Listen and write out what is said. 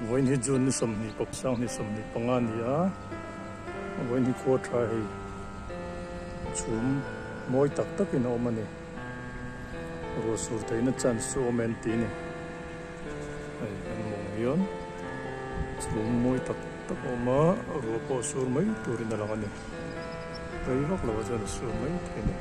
Với ni June ni som ni pop sang ni som ni pangan ni à với ni ko trai chum moi tak tak in omani ro sur te na chan su omen ti ni ai an mong yon chum moi tak tak oma ro po sur mai turin na lang ani kai vak lawa jan sur mai ti ni